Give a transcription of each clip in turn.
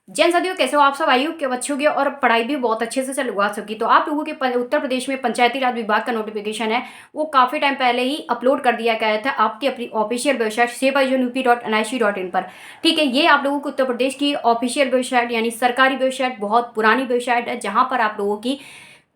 जैन साथियों, कैसे हो आप सब? आयु के बच्चों की और पढ़ाई भी बहुत अच्छे से चल हुआ सबकी। तो आप लोगों के उत्तर प्रदेश में पंचायती राज विभाग का नोटिफिकेशन है, वो काफ़ी टाइम पहले ही अपलोड कर दिया गया था आपकी अपनी ऑफिशियल वेबसाइट sewajunup.nic.in पर। ठीक है, ये आप लोगों को उत्तर प्रदेश की ऑफिशियल वेबसाइट यानी सरकारी वेबसाइट, बहुत पुरानी वेबसाइट है, जहाँ पर आप लोगों की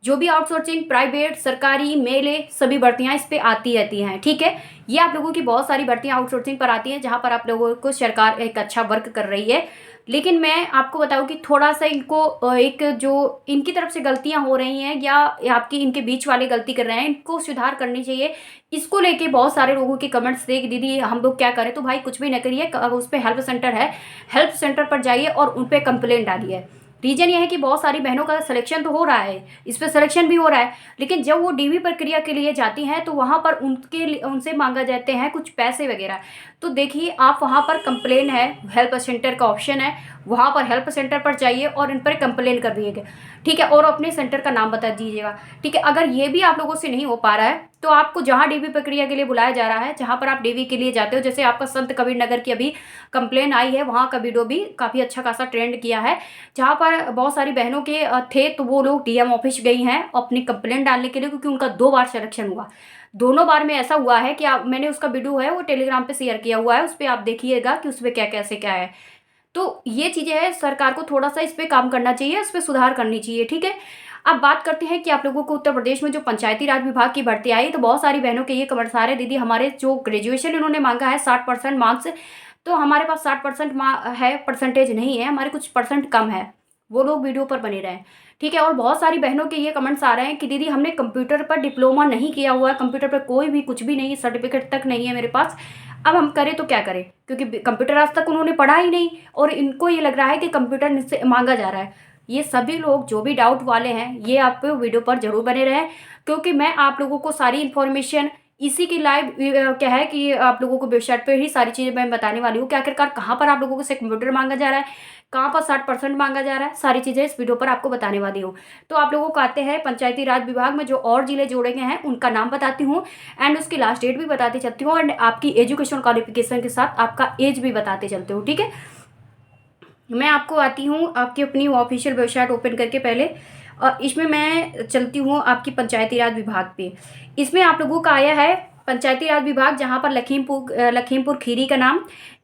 जो भी आउटसोर्सिंग, प्राइवेट, सरकारी, मेले, सभी भर्तियां इस पे आती रहती हैं। ठीक है, ये आप लोगों की बहुत सारी भर्तियां आउटसोर्सिंग पर आती हैं, जहां पर आप लोगों को सरकार एक अच्छा वर्क कर रही है। लेकिन मैं आपको बताऊं कि थोड़ा सा इनको एक जो इनकी तरफ से गलतियां हो रही हैं, या आपकी इनके बीच वाले गलती कर रहे हैं, इनको सुधार करनी चाहिए। इसको लेके बहुत सारे लोगों के कमेंट्स थे कि दीदी हम लोग क्या करें। तो भाई कुछ भी न करिए, उस पर हेल्प सेंटर है, हेल्प सेंटर पर जाइए और उन पर कंप्लेंट डालिए। रीजन ये है कि बहुत सारी बहनों का सिलेक्शन तो हो रहा है, इस पर सिलेक्शन भी हो रहा है, लेकिन जब वो डीवी प्रक्रिया के लिए जाती हैं तो वहाँ पर उनसे मांगा जाते हैं कुछ पैसे वगैरह। तो देखिए, आप वहाँ पर कंप्लेन है, हेल्प सेंटर का ऑप्शन है, वहाँ पर हेल्प सेंटर पर जाइए और इन पर कंप्लेन कर दीजिएगा। ठीक है, और अपने सेंटर का नाम बता दीजिएगा। ठीक है, अगर ये भी आप लोगों से नहीं हो पा रहा है तो आपको जहाँ डीवी प्रक्रिया के लिए बुलाया जा रहा है, जहाँ पर आप डीवी के लिए जाते हो, जैसे आपका संत कबीर नगर की अभी कंप्लेन आई है, वहाँ का वीडियो भी काफ़ी अच्छा खासा ट्रेंड किया है, जहाँ पर बहुत सारी बहनों के थे, तो वो लोग डीएम ऑफिस गई हैं अपनी कंप्लेंट डालने के लिए, क्योंकि उनका 2 बार सिलेक्शन हुआ। दोनों बार में ऐसा हुआ है कि मैंने उसका वीडियो है वो टेलीग्राम पे शेयर किया हुआ है, उस पर आप देखिएगा कि उसमें क्या कैसे क्या है। तो ये चीज़ें हैं, सरकार को थोड़ा सा इस पर काम करना चाहिए, इस पर सुधार करनी चाहिए। ठीक है, अब बात करते हैं कि आप लोगों को उत्तर प्रदेश में जो पंचायती राज विभाग की भर्ती आई, तो बहुत सारी बहनों के ये कमेंट्स आ रहे हैं, दीदी हमारे जो ग्रेजुएशन इन्होंने मांगा है 60% मार्क्स, तो हमारे पास 60% है, परसेंटेज नहीं है, हमारे कुछ परसेंट कम है, वो लोग वीडियो पर बने रहें। ठीक है, और बहुत सारी बहनों के ये कमेंट्स आ रहे हैं कि दीदी हमने कंप्यूटर पर डिप्लोमा नहीं किया हुआ है, कंप्यूटर पर कोई भी कुछ भी नहीं, सर्टिफिकेट तक नहीं है मेरे पास, अब हम करें तो क्या करें, क्योंकि कंप्यूटर आज तक उन्होंने पढ़ा ही नहीं, और इनको ये लग रहा है कि कंप्यूटर मुझसे मांगा जा रहा है। ये सभी लोग जो भी डाउट वाले हैं, ये आप वीडियो पर जरूर बने रहें, क्योंकि मैं आप लोगों को सारी इन्फॉर्मेशन इसी की लाइव क्या है कि आप लोगों को वेबसाइट पर ही सारी चीज़ें मैं बताने वाली हूँ कि आखिरकार कहाँ पर आप लोगों से कंप्यूटर मांगा जा रहा है, कहाँ पर 60% मांगा जा रहा है, सारी चीज़ें इस वीडियो पर आपको बताने वाली हूँ। तो आप लोगों को आते हैं पंचायती राज विभाग में जो और जिले जोड़े गए हैं उनका नाम बताती हूँ, एंड उसकी लास्ट डेट भी बताती चलती हूँ, एंड आपकी एजुकेशन क्वालिफिकेशन के साथ आपका एज भी बताते चलते हूँ। ठीक है, मैं आपको आती हूँ आपकी अपनी ऑफिशियल वेबसाइट ओपन करके पहले, और इसमें मैं चलती हूँ आपकी पंचायती राज विभाग पे। इसमें आप लोगों का आया है पंचायती राज विभाग, जहाँ पर लखीमपुर खीरी का नाम।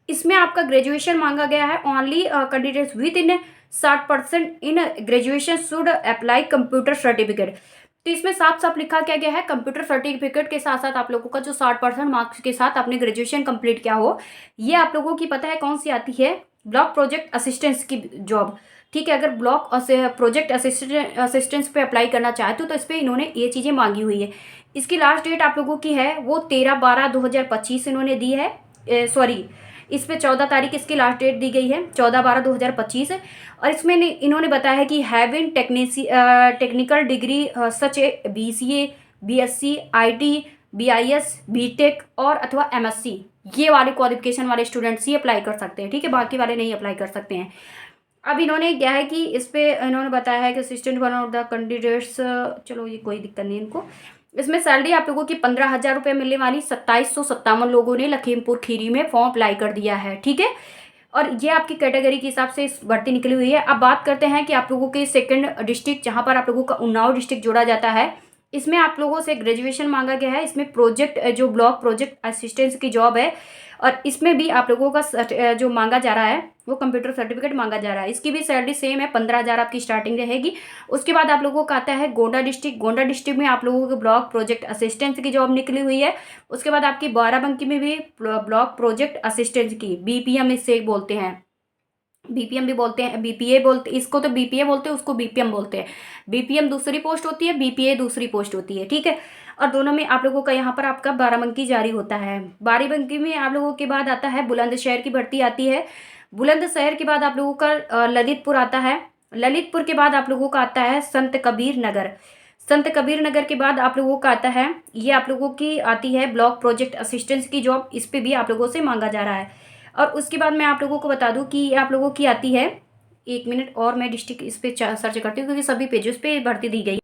इसमें आपका ग्रेजुएशन मांगा गया है, only candidates with in 60% in graduation should apply computer certificate. तो इसमें साफ साफ लिखा क्या गया है, कंप्यूटर सर्टिफिकेट के साथ साथ आप लोगों का जो 60% मार्क्स के साथ आपने ग्रेजुएशन कंप्लीट किया हो, ये आप लोगों की पता है कौन सी आती है, ब्लॉक प्रोजेक्ट असिस्टेंस की जॉब। ठीक है, अगर ब्लॉक प्रोजेक्ट असिस्टेंस पे अप्लाई करना चाहते हो तो इस पर इन्होंने ये चीज़ें मांगी हुई है। इसकी लास्ट डेट आप लोगों की है वो 13/12/2025 इन्होंने दी है, सॉरी, इस पे 14 तारीख इसकी लास्ट डेट दी गई है, 14/12/2025। और इसमें इन्होंने बताया है कि having technical degree such A BCA, BSc, IT, BIS, BTech और अथवा MSc, ये वाले क्वालिफिकेशन वाले स्टूडेंट्स ही अप्लाई कर सकते हैं। ठीक है, बाकी वाले नहीं अप्लाई कर सकते हैं। अब इन्होंने क्या है कि इस पे इन्होंने बताया है कि assistant one of the candidates, चलो ये कोई दिक्कत नहीं इनको। इसमें सैलरी आप लोगों की 15,000 रुपये मिलने वाली, 2757 लोगों ने लखीमपुर खीरी में फॉर्म अप्लाई कर दिया है। ठीक है, और ये आपकी कैटेगरी के हिसाब से इस भर्ती निकली हुई है। अब बात करते हैं कि आप लोगों के सेकंड डिस्ट्रिक्ट, जहाँ पर आप लोगों का उन्नाव डिस्ट्रिक्ट जोड़ा जाता है, इसमें आप लोगों से ग्रेजुएशन मांगा गया है। इसमें प्रोजेक्ट जो ब्लॉक प्रोजेक्ट असिस्टेंस की जॉब है, और इसमें भी आप लोगों का जो मांगा जा रहा है वो कंप्यूटर सर्टिफिकेट मांगा जा रहा है। इसकी भी सैलरी सेम है, 15,000 आपकी स्टार्टिंग रहेगी। उसके बाद आप लोगों का आता है गोंडा डिस्ट्रिक्ट। गोंडा डिस्ट्रिक्ट में आप लोगों को ब्लॉक प्रोजेक्ट असिस्टेंट की जॉब निकली हुई है। उसके बाद आपकी बाराबंकी में भी ब्लॉक प्रोजेक्ट असिस्टेंट की, BPM इससे बोलते हैं, BPM भी बोलते हैं, BPA बोलते, इसको तो BPA बोलते हैं, उसको BPM बोलते हैं। BPM दूसरी पोस्ट होती है, BPA दूसरी पोस्ट होती है। ठीक है, और दोनों में आप लोगों का यहाँ पर आपका बाराबंकी जारी होता है। बाराबंकी में आप लोगों के बाद आता है बुलंदशहर की भर्ती आती है। बुलंदशहर के बाद आप लोगों का ललितपुर आता है। ललितपुर के बाद आप लोगों का आता है संत कबीर नगर। संत कबीर नगर के बाद आप लोगों का आता है, ये आप लोगों की आती है ब्लॉक प्रोजेक्ट असिस्टेंस की जॉब। इस पर भी आप लोगों से मांगा जा रहा है। और उसके बाद मैं आप लोगों को बता दूं कि ये आप लोगों की आती है, एक मिनट और मैं डिस्ट्रिक्ट इस पे सर्च करती हूँ, क्योंकि सभी पेजेस पे भर्ती दी गई।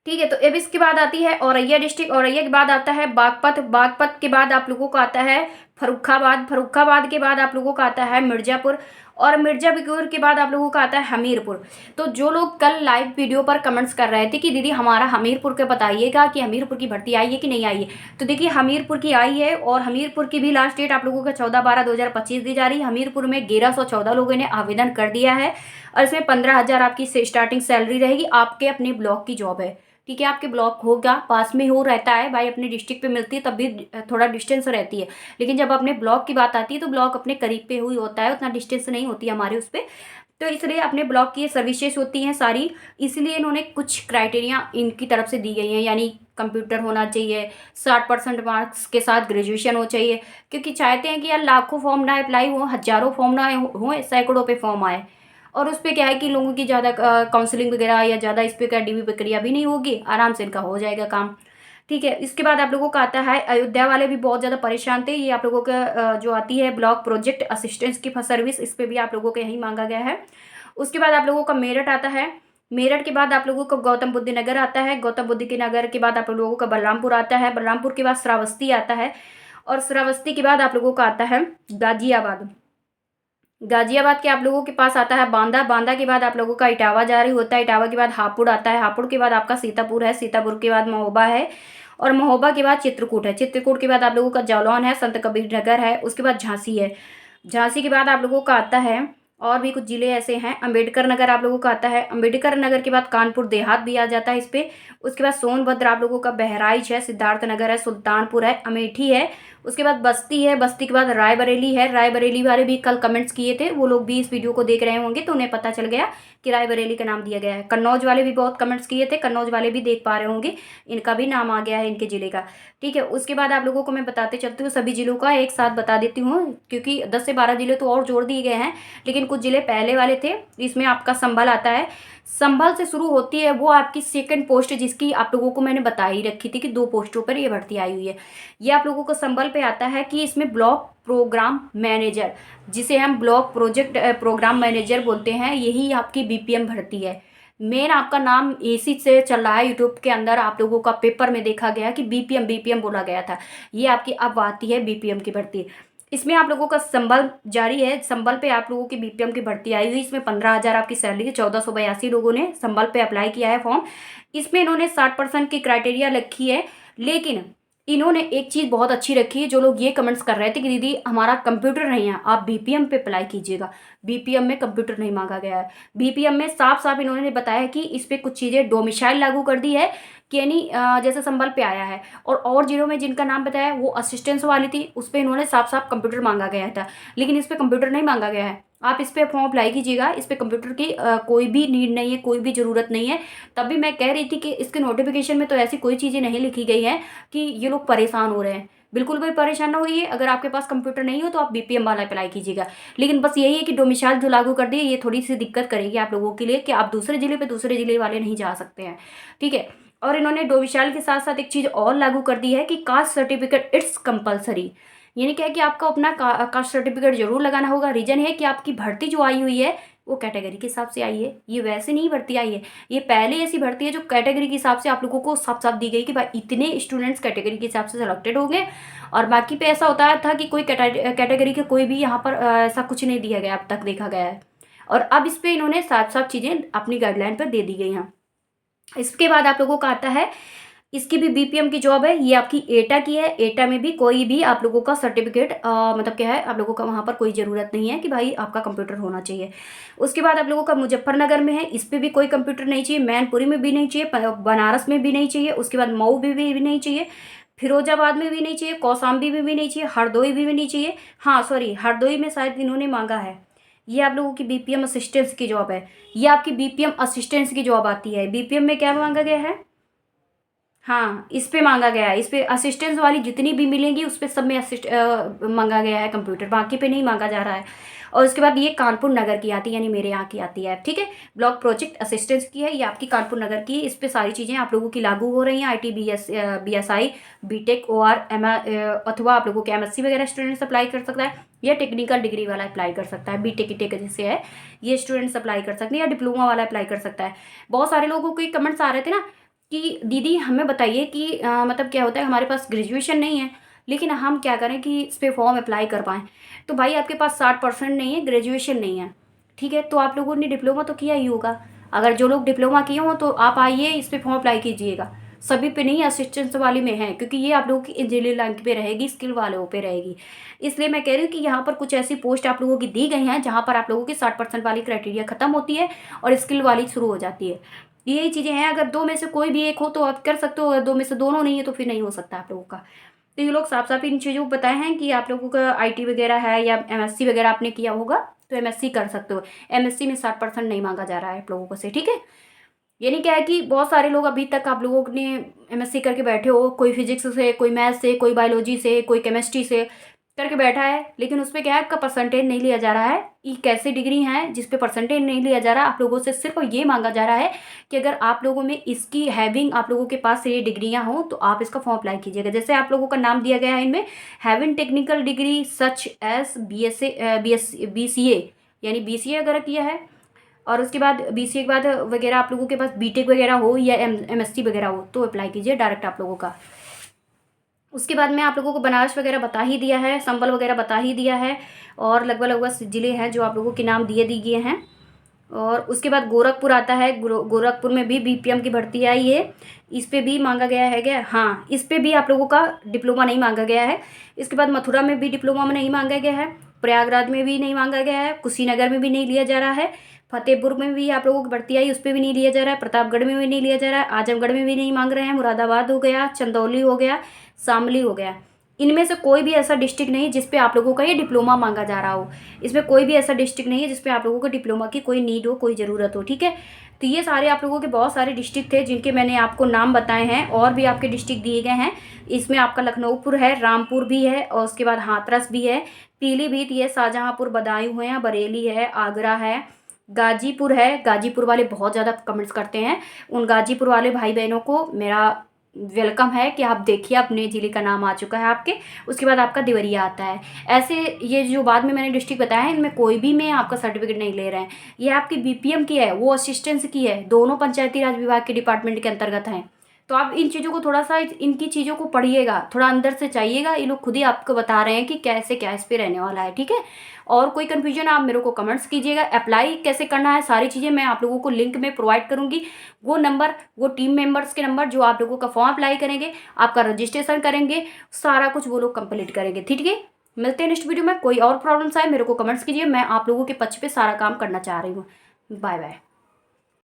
ठीक है, तो अब इसके बाद आती है औरैया डिस्ट्रिक्ट। औरैया के बाद आता है बागपत। बागपत के बाद आप लोगों को आता है फर्रुखाबाद के बाद आप लोगों का आता है मिर्ज़ापुर, और मिर्ज़ापुर के बाद आप लोगों का आता है हमीरपुर। तो जो लोग कल लाइव वीडियो पर कमेंट्स कर रहे थे कि दीदी हमारा हमीरपुर का बताइएगा कि हमीरपुर की भर्ती आई है कि नहीं आई है, तो देखिए हमीरपुर की आई है, और हमीरपुर की भी लास्ट डेट आप लोगों का 14/12/2025 दी जा रही है। हमीरपुर में 1114 लोगों ने आवेदन कर दिया है, और इसमें 15,000 आपकी स्टार्टिंग सैलरी रहेगी। आपके अपने ब्लॉक की जॉब है, ठीक है, आपके ब्लॉक होगा, पास में हो रहता है भाई, अपने डिस्ट्रिक्ट पे मिलती है तब भी थोड़ा डिस्टेंस रहती है, लेकिन जब अपने ब्लॉक की बात आती है तो ब्लॉक अपने करीब पे हुई होता है, उतना डिस्टेंस नहीं होती हमारे उस पर। तो इसलिए अपने ब्लॉक की सर्विसेज होती हैं सारी, इसलिए इन्होंने कुछ क्राइटेरिया इनकी तरफ से दी गई हैं, यानी कंप्यूटर होना चाहिए, 60% मार्क्स के साथ ग्रेजुएशन हो चाहिए, क्योंकि चाहते हैं कि यार लाखों फॉर्म ना अप्लाई हो, हजारों फॉर्म ना हो, सैकड़ों पे फॉर्म आए, और उस पर क्या है कि लोगों की ज़्यादा काउंसलिंग वगैरह या ज़्यादा इस पर क्या डीवी प्रक्रिया भी नहीं होगी, आराम से इनका हो जाएगा काम, ठीक है। इसके बाद आप लोगों का आता है अयोध्या वाले भी बहुत ज़्यादा परेशान थे, ये आप लोगों का जो आती है ब्लॉक प्रोजेक्ट असिस्टेंस की सर्विस, इस पर भी आप लोगों को यही मांगा गया है। उसके बाद आप लोगों का मेरठ आता है, मेरठ के बाद आप लोगों का गौतम बुद्ध नगर आता है, गौतम बुद्ध के नगर के बाद आप लोगों का बलरामपुर आता है, बलरामपुर के बाद श्रावस्ती आता है, और श्रावस्ती के बाद आप लोगों का आता है गाजियाबाद। गाजियाबाद के आप लोगों के पास आता है बांदा, बांदा के बाद आप लोगों का इटावा जारी होता है, इटावा के बाद हापुड़ आता है, हापुड़ के बाद आपका सीतापुर है, सीतापुर के बाद महोबा है, और महोबा के बाद चित्रकूट है, चित्रकूट के बाद आप लोगों का जालौन है, संत कबीर नगर है, उसके बाद झांसी है, झांसी के बाद आप लोगों का आता है और भी कुछ जिले ऐसे हैं, अंबेडकर नगर आप लोगों का आता है, अंबेडकर नगर के बाद कानपुर देहात भी आ जाता है इस पे। उसके बाद सोनभद्र आप लोगों का बहराइच है, सिद्धार्थ नगर है, सुल्तानपुर है, अमेठी है, उसके बाद बस्ती है, बस्ती के बाद रायबरेली है, रायबरेली वाले भी कल कमेंट्स किए थे, वो लोग भी इस वीडियो को देख रहे होंगे तो उन्हें पता चल गया कि रायबरेली का नाम दिया गया है। कन्नौज वाले भी बहुत कमेंट्स किए थे, कन्नौज वाले भी देख पा रहे होंगे, इनका भी नाम आ गया है इनके जिले का, ठीक है। उसके बाद आप लोगों को मैं बताते चलती हूँ, सभी जिलों का एक साथ बता देती हूँ, क्योंकि 10 से 12 जिले तो और जोड़ दिए गए हैं, लेकिन कुछ जिले पहले वाले थे। इसमें आपका संभल आता है, संभल से शुरू होती है वो आपकी सेकंड पोस्ट, जिसकी आप लोगों को मैंने बता ही रखी थी कि 2 पोस्टों पर ये भर्ती आई हुई है। ये आप लोगों को संभल पे आता है कि इसमें ब्लॉक प्रोग्राम मैनेजर, जिसे हम ब्लॉक प्रोजेक्ट प्रोग्राम मैनेजर बोलते हैं, यही आपकी बीपीएम भर्ती है। मेन आपका नाम एसी से चल रहा है, यूट्यूब के अंदर आप लोगों का पेपर में देखा गया कि बीपीएम बीपीएम बोला गया था, ये आपकी अब आती है बीपीएम की भर्ती। इसमें आप लोगों का संबल जारी है, संबल पे आप लोगों की बीपीएम की भर्ती आई हुई, इसमें 15,000 आपकी सैलरी है, 1482 लोगों ने संबल पे अप्लाई किया है फॉर्म। इसमें इन्होंने 60% की क्राइटेरिया रखी है, लेकिन इन्होंने एक चीज़ बहुत अच्छी रखी है, जो लोग ये कमेंट्स कर रहे थे कि दीदी हमारा कंप्यूटर नहीं है, आप बीपीएम पे अप्लाई कीजिएगा, बीपीएम में कंप्यूटर नहीं मांगा गया है। बीपीएम में साफ साफ इन्होंने बताया कि इस पर कुछ चीज़ें डोमिसाइल लागू कर दी है, कि यानी जैसे संबल पे आया है, और जिलों में जिनका नाम बताया वो असिस्टेंस वाली थी, उस पर इन्होंने साफ साफ कंप्यूटर मांगा गया था, लेकिन इस पर कंप्यूटर नहीं मांगा गया है। आप इस पर फॉर्म अप्लाई कीजिएगा, इस पर कंप्यूटर की कोई भी नीड नहीं है, कोई भी ज़रूरत नहीं है। तभी मैं कह रही थी कि इसके नोटिफिकेशन में तो ऐसी कोई चीज़ें नहीं लिखी गई हैं कि ये लोग परेशान हो रहे हैं, बिल्कुल भी परेशान ना होइए। अगर आपके पास कंप्यूटर नहीं हो तो आप बीपीएम वाला अप्लाई कीजिएगा, लेकिन बस यही है कि डोमिसाइल जो लागू कर दिए ये थोड़ी सी दिक्कत करेगी आप लोगों के लिए, कि आप दूसरे जिले पे दूसरे जिले वाले नहीं जा सकते हैं, ठीक है। और इन्होंने डोमिसाइल के साथ साथ एक चीज़ और लागू कर दी है कि कास्ट सर्टिफिकेट इट्स कंपलसरी, यानी क्या है कि आपको अपना कास्ट सर्टिफिकेट जरूर लगाना होगा। रीजन है कि आपकी भर्ती जो आई हुई है वो कैटेगरी के हिसाब से आई है, ये वैसे नहीं भर्ती आई है, ये पहले ऐसी भर्ती है जो कैटेगरी के हिसाब से आप लोगों को साफ साफ दी गई कि भाई इतने स्टूडेंट्स कैटेगरी के हिसाब से सिलेक्टेड हो गए, और बाकी पे ऐसा होता था कि कोई कैटेगरी के कोई भी यहाँ पर ऐसा कुछ नहीं दिया गया अब तक देखा गया है, और अब इस पर इन्होंने साफ साफ चीज़ें अपनी गाइडलाइन पर दे दी गई हैं। इसके बाद आप लोगों का आता है, इसकी भी बीपीएम की जॉब है, ये आपकी एटा की है। एटा में भी कोई भी आप लोगों का सर्टिफिकेट मतलब क्या है, आप लोगों का वहाँ पर कोई ज़रूरत नहीं है कि भाई आपका कंप्यूटर होना चाहिए। उसके बाद आप लोगों का मुजफ्फरनगर में है, इस पर भी कोई कंप्यूटर नहीं चाहिए, मैनपुरी में भी नहीं चाहिए, बनारस में भी नहीं चाहिए, उसके बाद मऊ में भी नहीं चाहिए, फिरोजाबाद में भी नहीं चाहिए, कौशाम्बी में भी नहीं चाहिए, हरदोई में भी नहीं चाहिए। हाँ सॉरी, हरदोई में शायद इन्होंने मांगा है। ये आप लोगों की बीपीएम असिस्टेंस की जॉब है, ये आपकी बीपीएम असिस्टेंस की जॉब आती है। बीपीएम में क्या मांगा गया है, हाँ इस पे मांगा गया है, इस पे असिस्टेंस वाली जितनी भी मिलेंगी उस पे सब में मांगा गया है कंप्यूटर, बाकी पे नहीं मांगा जा रहा है। और उसके बाद ये कानपुर नगर की आती है, यानी मेरे यहाँ की आती है, ठीक है। ब्लॉक प्रोजेक्ट असिस्टेंस की है, ये आपकी कानपुर नगर की, इस पे सारी चीज़ें आप लोगों की लागू हो रही हैं। ITBSI BTech OR अथवा आप लोगों के MSc वगैरह स्टूडेंट्स अप्लाई कर सकता है, या टेक्निकल डिग्री वाला अप्लाई कर सकता है, BTech टेक जैसे है ये स्टूडेंट्स अप्लाई कर सकते हैं, या डिप्लोमा वाला अप्लाई कर सकता है। बहुत सारे लोगों के कमेंट्स आ रहे थे ना कि दीदी हमें बताइए कि मतलब क्या होता है, हमारे पास ग्रेजुएशन नहीं है लेकिन हम क्या करें कि इस पर फॉर्म अप्लाई कर पाएँ। तो भाई आपके पास 60% नहीं है, ग्रेजुएशन नहीं है, ठीक है, तो आप लोगों ने डिप्लोमा तो किया ही होगा। अगर जो लोग डिप्लोमा किए हों तो आप आइए, इस पे फॉर्म अप्लाई कीजिएगा। सभी पे नहीं, असिस्टेंट वाली में है, क्योंकि ये आप लोगों की इंजीनियरिंग लाइन पे रहेगी, स्किल वालों पे रहेगी। इसलिए मैं कह रही हूँ कि यहाँ पर कुछ ऐसी पोस्ट आप लोगों की दी गई हैं जहाँ पर आप लोगों की 60% वाली क्राइटेरिया खत्म होती है और स्किल वाली शुरू हो जाती है। यही चीज़ें हैं, अगर दो में से कोई भी एक हो तो आप कर सकते हो, अगर दो में से दोनों नहीं है तो फिर नहीं हो सकता आप लोगों का। तो ये लोग साफ साफ इन चीज़ों को बताए हैं कि आप लोगों का आईटी वगैरह है या एमएससी वगैरह आपने किया होगा तो एमएससी कर सकते हो। एमएससी में 60% नहीं मांगा जा रहा है आप लोगों को से, ठीक है। ये नहीं क्या है कि बहुत सारे लोग अभी तक आप लोगों ने एमएससी करके बैठे हो, कोई फिजिक्स से, कोई मैथ से, कोई बायोलॉजी से, कोई केमिस्ट्री से करके बैठा है, लेकिन उसमें क्या है, आपका परसेंटेज नहीं लिया जा रहा है। ये कैसी डिग्री है जिस पे परसेंटेज नहीं लिया जा रहा, आप लोगों से सिर्फ ये मांगा जा रहा है कि अगर आप लोगों में इसकी हैविंग, आप लोगों के पास ये डिग्रियां हों तो आप इसका फॉर्म अप्लाई कीजिएगा। जैसे आप लोगों का नाम दिया गया है इनमें, having technical degree such as BCA, यानी BCA अगर किया है, और उसके बाद BCA के बाद वगैरह आप लोगों के पास बीटेक वगैरह हो या MSc वगैरह हो तो अप्लाई कीजिए डायरेक्ट आप लोगों का। उसके बाद में आप लोगों को बनारस वगैरह बता ही दिया है, संबल वगैरह बता ही दिया है, और लगभग लगभग ज़िले हैं जो आप लोगों के नाम दिए हैं। और उसके बाद गोरखपुर आता है, गोरखपुर में भी BPM की भर्ती आई है, इस पे भी मांगा गया है क्या, हाँ, इस पे भी आप लोगों का डिप्लोमा नहीं मांगा गया है। इसके बाद मथुरा में भी डिप्लोमा में नहीं मांगा गया है, प्रयागराज में भी नहीं मांगा गया है, कुशीनगर में भी नहीं लिया जा रहा है, फतेहपुर में भी आप लोगों की भर्ती आई, उस पर भी नहीं लिया जा रहा है, प्रतापगढ़ में भी नहीं लिया जा रहा है, आजमगढ़ में भी नहीं मांग रहे हैं, मुरादाबाद हो गया, चंदौली हो गया, शामली हो गया। इनमें से कोई भी ऐसा डिस्ट्रिक्ट नहीं है जिसपे आप लोगों का ये डिप्लोमा मांगा जा रहा हो। इसमें कोई भी ऐसा डिस्ट्रिक्ट नहीं है जिसपे आप लोगों को डिप्लोमा की कोई नीड हो, कोई ज़रूरत हो, ठीक है। तो ये सारे आप लोगों के बहुत सारे डिस्ट्रिक्ट थे जिनके मैंने आपको नाम बताए हैं, और भी आपके डिस्ट्रिक्ट दिए गए हैं। इसमें आपका लखनऊपुर है, रामपुर भी है, और उसके बाद हाथरस भी है, पीलीभीत है, शाहजहाँपुर, बदायूं है, बरेली है, आगरा है, गाजीपुर है। गाजीपुर वाले बहुत ज़्यादा कमेंट्स करते हैं, उन गाजीपुर वाले भाई बहनों को मेरा वेलकम है कि आप देखिए अपने ज़िले का नाम आ चुका है आपके। उसके बाद आपका देवरिया आता है। ऐसे ये जो बाद में मैंने डिस्ट्रिक्ट बताया है, इनमें कोई भी में आपका सर्टिफिकेट नहीं ले रहे हैं। ये आपकी BPM की है, वो असिस्टेंस की है, दोनों पंचायती राज विभाग के डिपार्टमेंट के अंतर्गत हैं। तो आप इन चीज़ों को थोड़ा सा, इनकी चीज़ों को पढ़िएगा, थोड़ा अंदर से चाहिएगा। ये लोग खुद ही आपको बता रहे हैं कि कैसे क्या इस पे रहने वाला है, ठीक है। और कोई कन्फ्यूजन आप मेरे को कमेंट्स कीजिएगा। अप्लाई कैसे करना है, सारी चीज़ें मैं आप लोगों को लिंक में प्रोवाइड करूँगी। वो नंबर, वो टीम मेंबर्स के नंबर जो आप लोगों का फॉर्म अप्लाई करेंगे, आपका रजिस्ट्रेशन करेंगे, सारा कुछ वो लोग कंप्लीट करेंगे, ठीक है। मिलते हैं नेक्स्ट वीडियो में। कोई और प्रॉब्लम्स आए मेरे को कमेंट्स कीजिए, मैं आप लोगों के पक्ष पे सारा काम करना चाह रही हूँ। Bye bye.